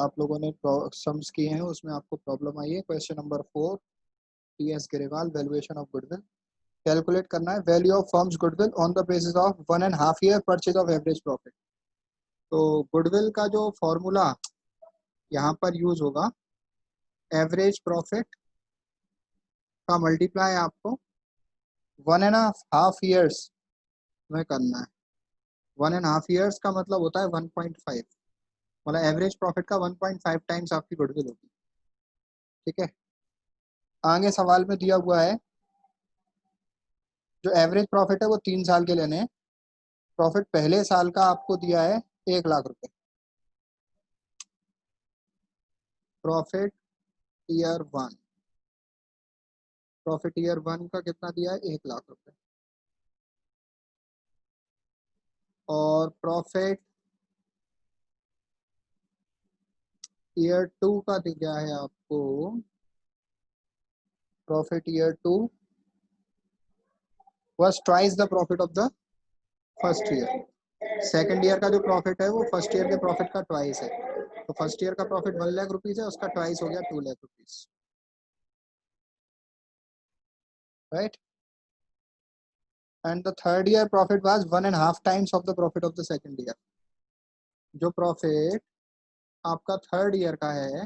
आप लोगों ने सम्स किए हैं उसमें आपको प्रॉब्लम आई है। Question number 4, T.S.. Grewal, valuation of goodwill. Calculate करना है value of firms goodwill on the basis of 1.5 year purchase of average profit. तो गुडविल का जो फॉर्मूला यहाँ पर यूज होगा, एवरेज प्रॉफिट का मल्टीप्लाई आपको 1.5 ईयर्स में करना है। 1.5 ईयर्स का मतलब होता है 1.5, मतलब एवरेज प्रॉफिट का 1.5 टाइम्स आपकी गुडविल होगी। ठीक है, आगे सवाल में दिया हुआ है जो एवरेज प्रॉफिट है वो 3 साल के लेने हैं। प्रॉफिट पहले साल का आपको दिया है 1,00,000 रुपए। प्रॉफिट ईयर 1, प्रॉफिट ईयर 1 का कितना दिया है? 1,00,000 रुपए। और प्रॉफिट ईयर 2 का दिया है आपको, profit year 2 was twice the profit of the first year. Second year का जो प्रॉफिट है वो फर्स्ट ईयर के प्रॉफिट का ट्वाइस है। तो फर्स्ट ईयर का प्रॉफिट 1,00,000 रुपीज है, उसका ट्वाइस हो गया 2,00,000 rupees, right. And the third year profit was 1.5 times of the profit of the second year. जो प्रॉफिट आपका थर्ड ईयर का है,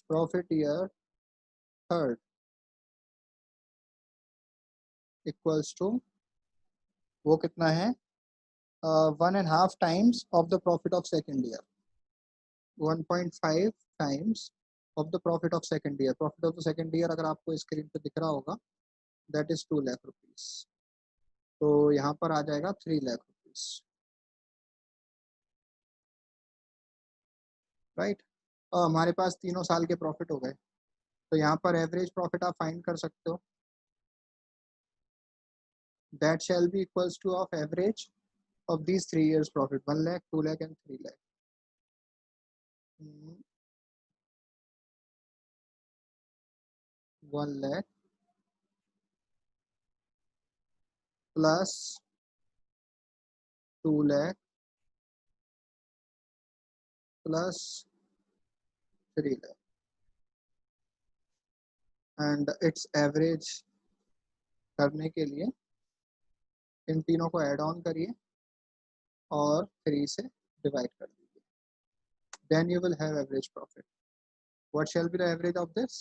profit year third equals to, वो कितना है? 1.5 times of the profit of second year, 1.5 times of the profit of second year. Profit of the second year अगर आपको screen पे दिख रहा होगा, दैट इज 2,00,000 रुपीज। तो यहाँ पर आ जाएगा 3,00,000 रुपीज, राइट। और हमारे पास तीनों साल के प्रॉफिट हो गए। तो यहाँ पर एवरेज प्रॉफिट आप फाइंड कर सकते हो, that shall be equals two of average of these 3 years profit, 1,00,000, 2,00,000 and 3,00,000. 1,00,000 plus 2,00,000 plus 3,00,000 and its average करने के लिए इन तीनों को ऐड ऑन करिए और 3 से डिवाइड कर दीजिए, then you will have average profit. What shall be the average of this?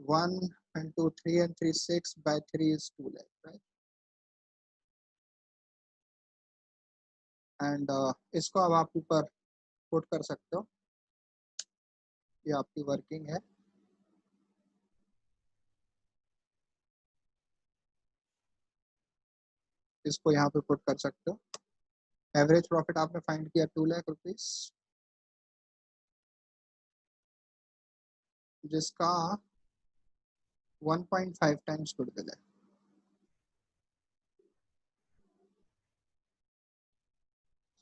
1 and 2, 3 and 3, 6 by 3 is 2,00,000, right? And इसको अब आप ऊपर पुट कर सकते हो, ये आपकी वर्किंग है। इसको यहाँ पे पुट कर सकते हो। एवरेज प्रॉफिट आपने फाइंड किया 2,00,000 रुपीज, जिसका 1.5 टाइम्स गुडविल है।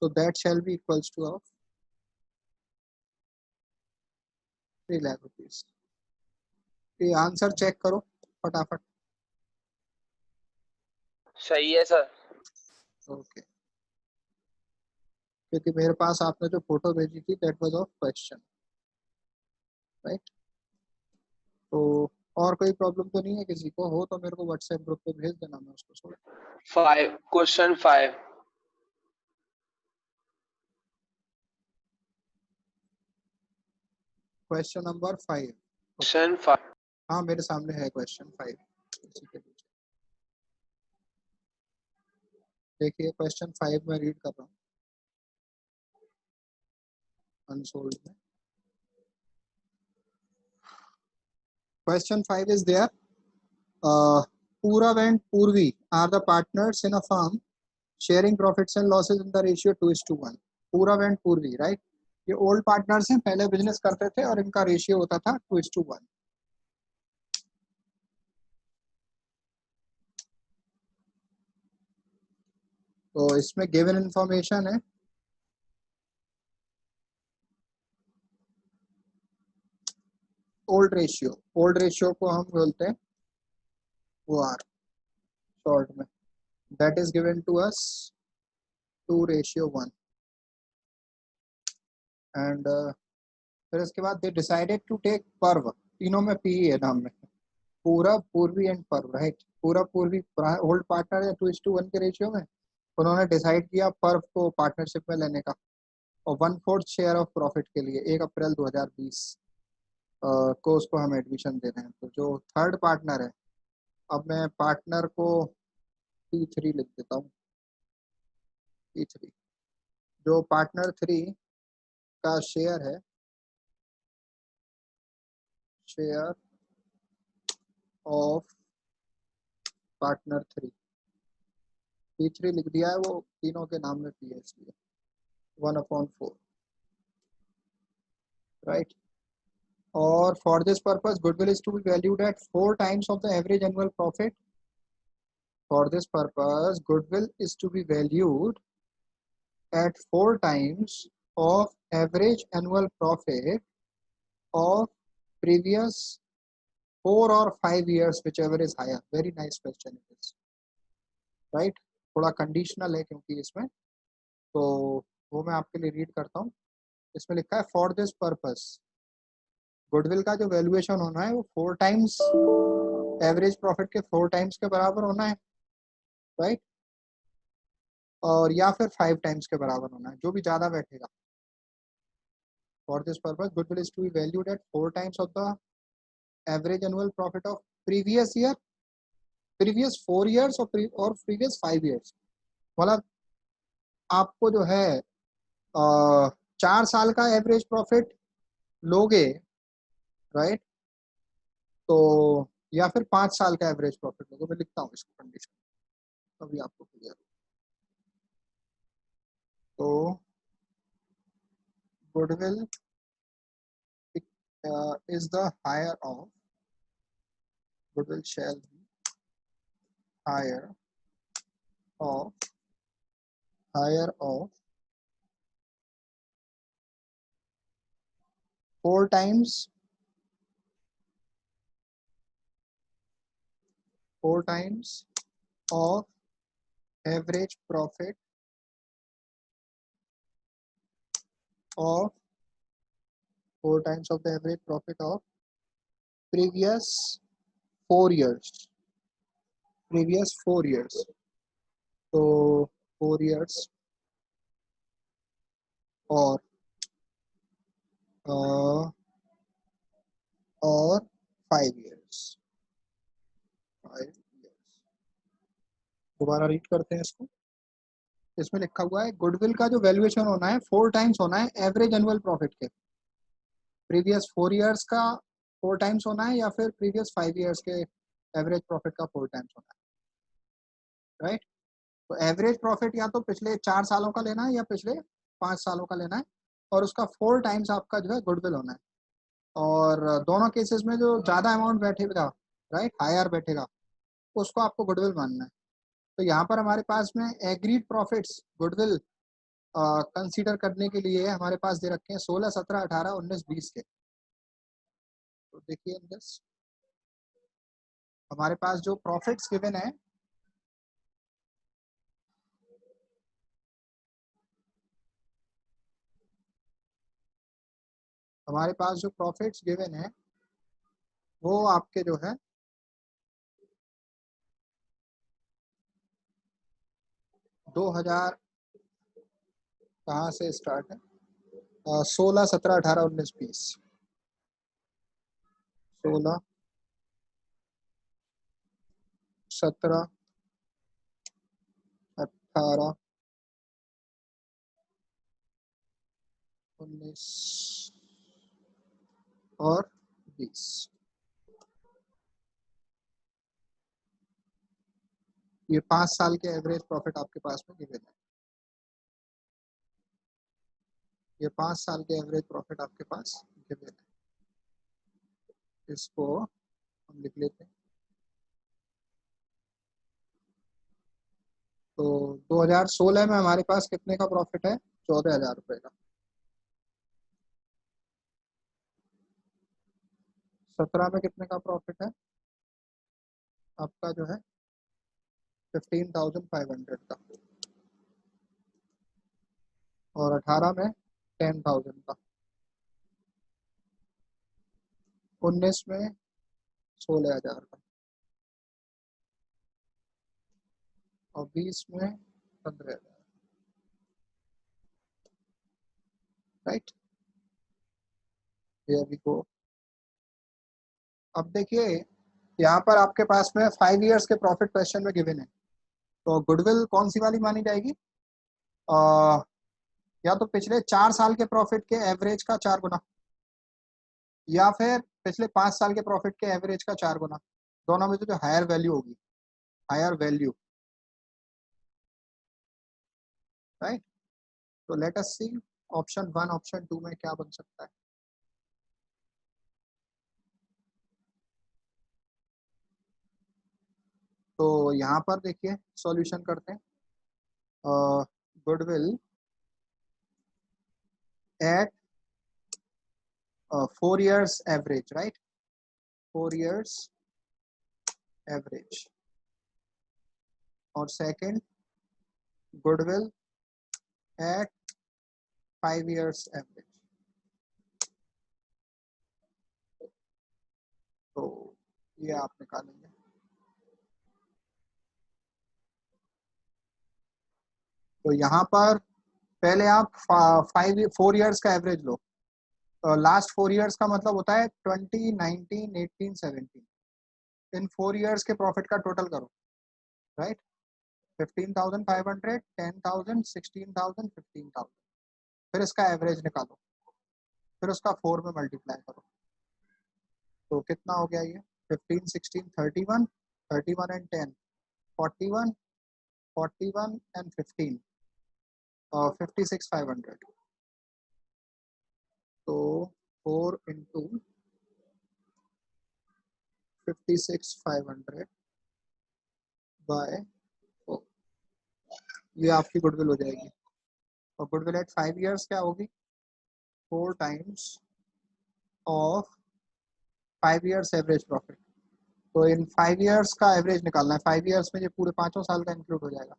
So that shall be equals to of 3,00,000 rupees. ये आंसर चेक करो फटाफट। सही है सर। ओके, क्योंकि मेरे पास आपने जो फोटो भेजी थी that was of question, right. तो और कोई प्रॉब्लम तो नहीं है किसी को? हो तो मेरे को व्हाट्सएप ग्रुप पे भेज देना, मैं उसको solve. 5 question 5 question number 5। Question 5 हाँ मेरे सामने है क्वेश्चन 5, इसी के नीचे देखिए। क्वेश्चन 5 में रीड कर रहा हूँ अनसोल्ड में। Question 5 is there. Purav and Purvi are the partners in a firm sharing profits and losses in the ratio 2:1. Purav and Purvi, right? ये ओल्ड पार्टनर्स हैं, पहले बिजनेस करते थे और इनका रेशियो होता था 2:1। तो इसमें गिवन इंफॉर्मेशन है ओल्ड रेशियो को हम बोलते हैं OR शॉर्ट में, that is given to us 2:1। And फिर इसके बाद दे डिसाइडेड टू टेक पर्व, तीनों में पी है नाम में, पूरा पूर्वी एंड पर्व, राइट। पूरा पूर्वी ओल्ड पार्टनर या 2:1 के रेशियो में उन्होंने डिसाइड किया पर्व को पार्टनरशिप में लेने का, और 1/4 शेयर ऑफ प्रॉफिट के लिए 1 अप्रैल 2020 को उसको हम एडमिशन दे रहे हैं। तो जो थर्ड पार्टनर है, अब मैं पार्टनर को P3 लिख देता हूँ, P3। जो पार्टनर 3 का शेयर है, शेयर ऑफ पार्टनर 3, P3 लिख दिया है, वो तीनों के नाम में P है इसलिए 1/4, राइट। और for this purpose goodwill is to be valued at 4 times of the average annual profit. For this purpose goodwill is to be valued at 4 times of average annual profit of previous 4 or 5 years, whichever is higher. Very nice question it is, right? थोड़ा conditional है क्योंकि इसमें, तो वो मैं आपके लिए read करता हूँ। इसमें लिखा है फॉर दिस पर्पस गुडविल का जो वैल्यूएशन होना है वो 4 times एवरेज प्रॉफिट के 4 times के बराबर होना है, राइट। और या फिर 5 times के बराबर होना है, जो भी ज्यादा बैठेगा। For this purpose, goodwill is to be valued at 4 times of the average annual profit of previous year, previous 4 years और previous 5 years। मतलब आपको जो है 4 साल का एवरेज प्रॉफिट लोगे, राइट, तो या फिर 5 साल का एवरेज प्रॉफिट लोगे। मैं लिखता हूँ इसको कंडीशन, अभी आपको क्लियर। तो goodwill is the higher of, goodwill shall be higher of 4 times of average profit of 4 times of the average profit of previous 4 years, तो 4 years और 5 years, दोबारा रीड करते हैं इसको। इसमें लिखा हुआ है गुडविल का जो वैल्यूएशन होना है 4 times होना है एवरेज एनुअल प्रॉफिट के, प्रीवियस 4 years का 4 times होना है, या फिर प्रीवियस 5 years के एवरेज प्रॉफिट का 4 times होना है, राइट। तो एवरेज प्रॉफिट या तो पिछले 4 सालों का लेना है या पिछले 5 सालों का लेना है, और उसका 4 times आपका जो है गुडविल होना है। और दोनों केसेस में जो ज्यादा अमाउंट बैठेगा, राइट, हायर बैठेगा, उसको आपको गुडविल मानना है। तो यहाँ पर हमारे पास में एग्रीड प्रॉफिट्स गुडविल कंसीडर करने के लिए हमारे पास दे रखे हैं 16, 17, 18, 19, 20 के। तो देखिए हमारे पास जो प्रॉफिट्स गिवन है, हमारे पास जो प्रॉफिट्स गिवन है वो आपके जो है 2000 कहाँ से स्टार्ट है, 16, 17, 18, 19, 20, 16, 17, 18, 19 और 20। ये 5 साल के एवरेज प्रॉफिट आपके पास में गिवन है, ये 5 साल के एवरेज प्रॉफिट आपके पास गिवन है। इसको हम लिख लेते हैं। तो 2016 में हमारे पास कितने का प्रॉफिट है, 14,000 रुपए का। 17 में कितने का प्रॉफिट है आपका जो है 15,500 का, और 18 में 10,000 का। 19 में 16,000 का और 20 में 15,000, राइट। Here we go. अब देखिए यहाँ पर आपके पास में 5 इयर्स के प्रॉफिट क्वेश्चन में गिवन है, तो गुडविल कौन सी वाली मानी जाएगी? या तो पिछले 4 साल के प्रॉफिट के एवरेज का 4 गुना, या फिर पिछले 5 साल के प्रॉफिट के एवरेज का 4 गुना, दोनों में से जो हायर वैल्यू होगी, हायर वैल्यू, राइट। तो let us see option 1 option 2 में क्या बन सकता है। तो यहाँ पर देखिए सॉल्यूशन करते हैं। Goodwill at 4 years average, right? 4 years average. और second, goodwill at 5 years average. तो ये आप निकालेंगे। तो यहाँ पर पहले आप 4 years का एवरेज लो। लास्ट 4 years का मतलब होता है 20, 19, 18, 17। इन 4 years के प्रॉफिट का टोटल करो, राइट। 15,500, 10,000, 16,000, 15,000, फिर इसका एवरेज निकालो, फिर उसका 4 में मल्टीप्लाई करो। तो कितना हो गया ये? 15, 16, 31, 31 and 10, 41, 41 and 15, 56,500। तो 4 into 56,500 बाय 4, ये आपकी गुडविल हो जाएगी। और गुडविल एट 5 years क्या होगी? 4 times of 5 years average profit. तो इन 5 years का एवरेज निकालना है। 5 years में ये पूरे 5 साल का इंक्लूड हो जाएगा।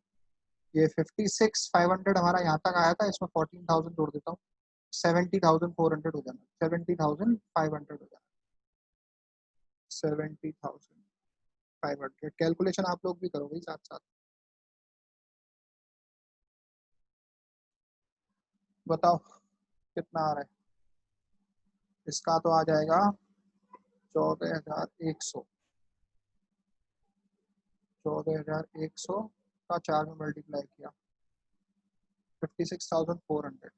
ये 56,500 हमारा यहाँ तक आया था, इसमें 14,000 जोड़ देता हूँ, 70,400 हो जाना, 70,500 हो जाना, 70,500। कैलकुलेशन आप लोग भी करो भाई साथ साथ। बताओ कितना आ रहा है? इसका तो आ जाएगा 14,100। 14,100 का 4 में मल्टीप्लाई किया 56,400,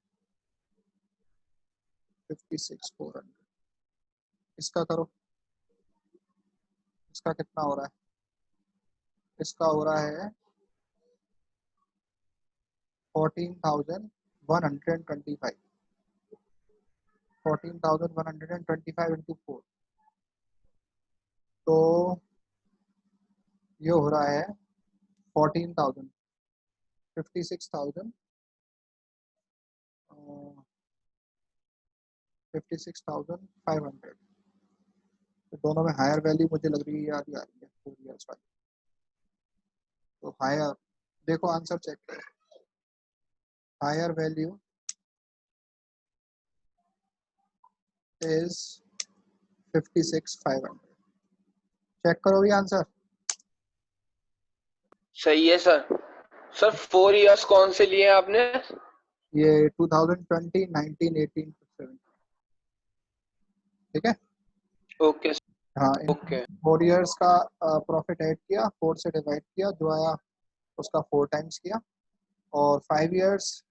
56,400। इसका करो, इसका कितना हो रहा है? इसका हो रहा है 14,125, 14,125 इंटू 4, तो ये हो रहा है 14,000, 56,000, 56,500। तो दोनों में हायर वैल्यू मुझे लग रही है याद ही आ रही है 4 years वाली। तो हायर, देखो आंसर चेक करो, हायर वैल्यू इज 56,500। चेक करो भी आंसर। सही है सर। सर 4 years कौन से लिए आपने? ये 2020, 19, 18, 17, ठीक है। ओके हाँ, इन ओके 4 years का प्रॉफिट ऐड किया, 4 से डिवाइड किया, जो आया उसका 4 टाइम्स किया, और 5 years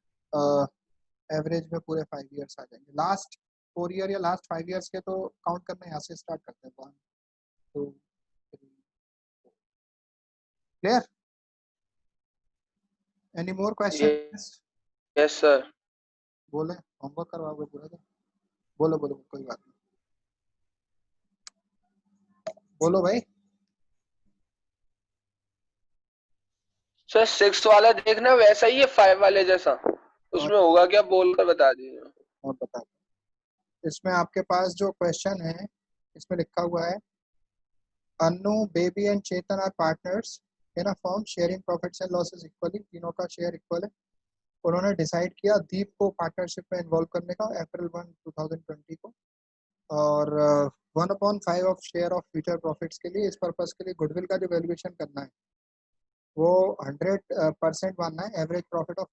एवरेज में पूरे 5 years आ जाएंगे। लास्ट 4 year या लास्ट 5 years के तो काउंट करना यहाँ से स्टार्ट करते हैं। 1, 2, 3, clear? Any more question? Yes sir. बोले, होमवर्क करवाओगे पूरा तो? बोलो बोलो, कोई बात नहीं, बोलो भाई। सर 6 वाला देखना वैसा ही है 5 वाले जैसा, और उसमें होगा क्या बोल कर बता दीजिए। और बता, इसमें आपके पास जो क्वेश्चन है इसमें लिखा हुआ है, Annu, Baby and Chetan are partners in a firm sharing profits and losses equally. तीनों का शेयर इक्वल है। उन्होंने डिसाइड किया दीप को पार्टनरशिप में इन्वॉल्व करने का अप्रैल 1, 2020 को। और 1/5 of share of future profits के लिए, इस पर्पस के लिए गुडविल का जो वैल्यूएशन करना है वो 100% मानना है average profit of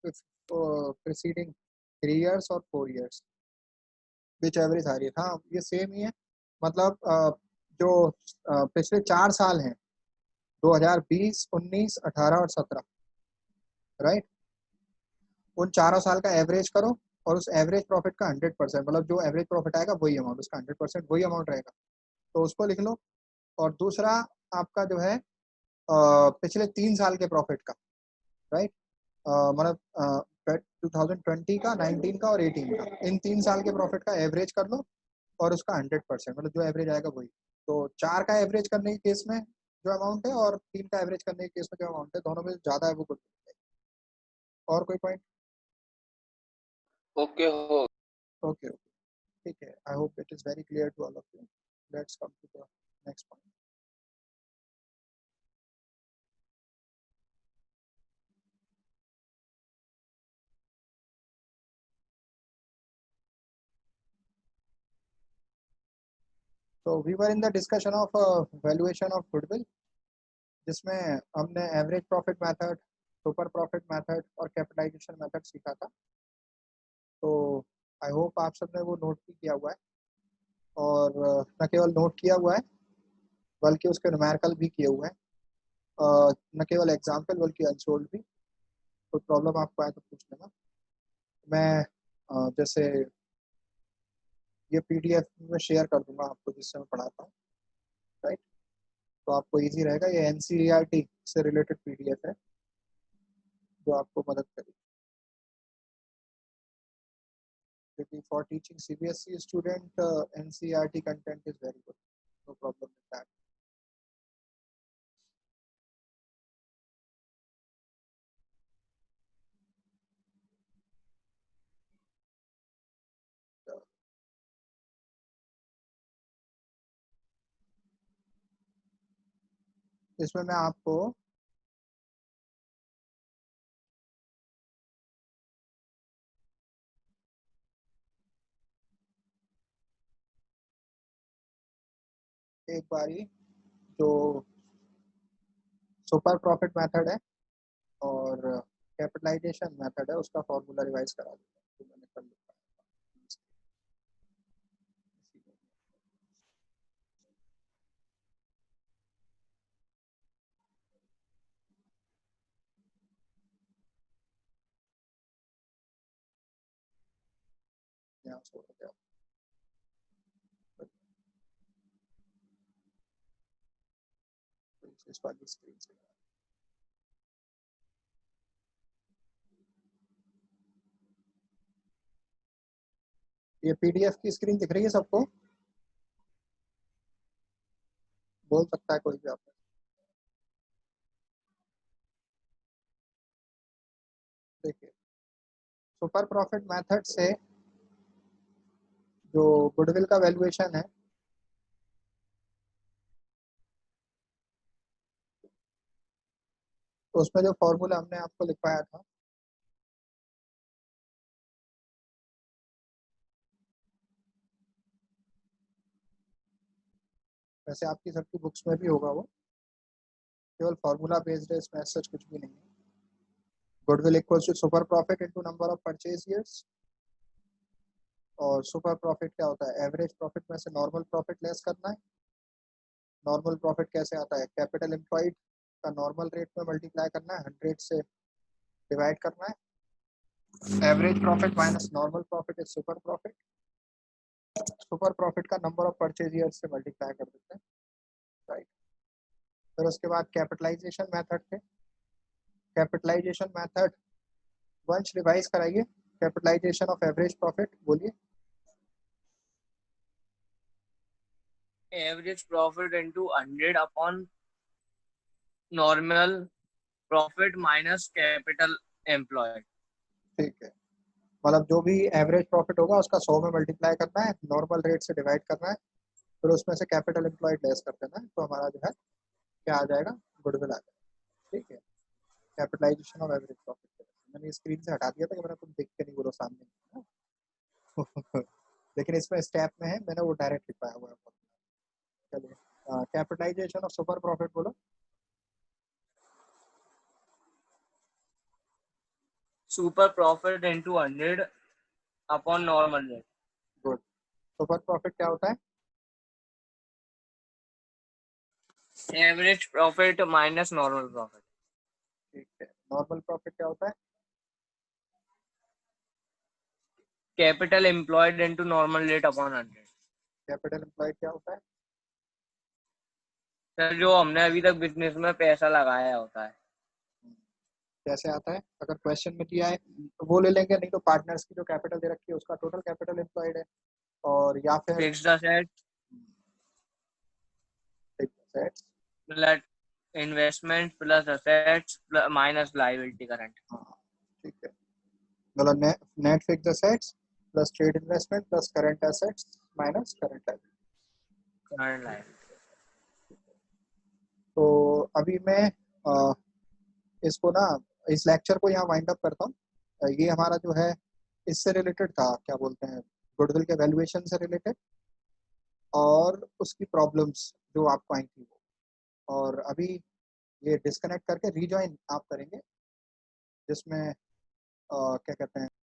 preceding 3 years और 4 years, विच एवरेज आ रही है। हाँ ये सेम ही है, मतलब जो पिछले 4 साल हैं 2020, 19, 18 और 17, राइट, उन चारों साल का एवरेज करो और उस एवरेज प्रॉफिट का 100%, मतलब जो एवरेज प्रॉफिट आएगा वही अमाउंट, उसका 100% वही अमाउंट रहेगा, तो उसको लिख लो। और दूसरा आपका जो है पिछले 3 साल के प्रॉफिट का, राइट, मतलब 2020 का, 19 का और 18 का, इन 3 साल के प्रॉफिट का एवरेज कर लो और उसका 100%, मतलब जो एवरेज आएगा वही। तो 4 का एवरेज करने के केस में जो अमाउंट है और 3 का एवरेज करने के केस में जो अमाउंट है, दोनों में ज्यादा है वो कुछ। और कोई पॉइंट? ओके हो। ओके, ठीक है, I hope it is very clear to all of you. Let's come to the next point. So we were in the discussion of valuation of goodwill, जिसमें हमने average profit method, super profit method और capitalisation method सीखा था। तो I hope आप सबने वो note भी किया हुआ है, और न केवल नोट किया हुआ है बल्कि उसके न्यूमेरिकल भी किए हुए हैं, न केवल एग्जाम्पल बल्कि अनसोल्ड भी। कोई प्रॉब्लम आपको आए तो पूछ लेना। मैं जैसे ये पीडीएफ में शेयर कर दूंगा आपको जिससे मैं पढ़ाता हूँ, राइट, तो आपको इजी रहेगा। ये एनसीईआरटी से रिलेटेड पीडीएफ है जो आपको मदद करेगी, क्योंकि for teaching CBSE student NCERT content is very good, no problem with that. इसमें मैं आपको एक बारी जो सुपर प्रॉफिट मेथड है और कैपिटलाइजेशन मेथड है उसका फॉर्मूला रिवाइज करा दूंगा जो मैंने कर लिखा है। यहाँ छोड़ दिया, इस वाली स्क्रीन से। ये पीडीएफ की स्क्रीन दिख रही है सबको? बोल सकता है कोई भी आप। देखिए, सुपर प्रॉफिट मेथड से जो गुडविल का वैल्यूएशन है, तो उसमें जो फॉर्मूला हमने आपको लिखवाया था, वैसे आपकी सबकी बुक्स में भी होगा वो, केवल फॉर्मूला बेस्ड है, इसमें सच कुछ भी नहीं है। Goodwill equals to super profit into number of purchase years, और सुपर प्रॉफिट क्या होता है, एवरेज प्रॉफिट में से नॉर्मल प्रॉफिट लेस करना है। नॉर्मल प्रॉफिट कैसे आता है, कैपिटल एम्प्लॉयड का नॉर्मल रेट में मल्टीप्लाई करना है, 100 से डिवाइड करना है। Average profit minus normal profit is super profit. Super profit का नंबर ऑफ परचेज ईयर्स से मल्टीप्लाई कर देते हैं, राइट। फिर उसके बाद कैपिटलाइजेशन मेथड थे। कैपिटलाइजेशन मेथड वंश रिवाइज कराइए। कैपिटलाइजेशन ऑफ एवरेज प्रॉफिट बोलिए। average profit into 100 upon normal profit minus capital employed। ठीक है, मतलब जो भी एवरेज प्रॉफिट होगा उसका 100 में मल्टीप्लाई करना है, नॉर्मल रेट से डिवाइड करना है, फिर उसमें से कैपिटल एम्प्लॉयड लेस कर देना है, तो हमारा जो है क्या आ जाएगा, गुडविल आ जाएगा। ठीक है, कैपिटलाइजेशन ऑफ एवरेज प्रॉफिट। मैंने स्क्रीन से हटा दिया था कि मैंने तुम देख के नहीं बोलो सामने। लेकिन लेकिन इसमें स्टेप में है, मैंने वो डायरेक्ट लिखवाया हुआ है। चलिए कैपिटलाइजेशन ऑफ सुपर प्रॉफिट बोलो। Super profit into 100 upon normal rate. Good. Super profit क्या होता है? Average profit minus normal profit. ठीक है। नॉर्मल प्रॉफिट क्या होता है? Capital employed into normal rate upon 100। Capital employed क्या होता है? सर जो हमने अभी तक बिजनेस में पैसा लगाया होता है। कैसे आता है? अगर क्वेश्चन में दिया है तो वो ले लेंगे, नहीं तो पार्टनर्स की जो कैपिटल दे रखी है उसका टोटल कैपिटल एम्प्लॉयड है, और या फिर fixed asset assets. Plus investment plus assets minus liability current. हाँ ठीक है, मतलब net fixed assets plus trade investment plus current assets minus current liability. Current liability. तो अभी मैं इसको ना, इस लेक्चर को यहाँ वाइंड अप करता हूँ। ये हमारा जो है इससे रिलेटेड था, क्या बोलते हैं, गुडविल के वैल्यूएशन से रिलेटेड और उसकी प्रॉब्लम्स जो आपको आई थी वो। और अभी ये डिस्कनेक्ट करके रीजॉइन आप करेंगे, जिसमें क्या कहते हैं,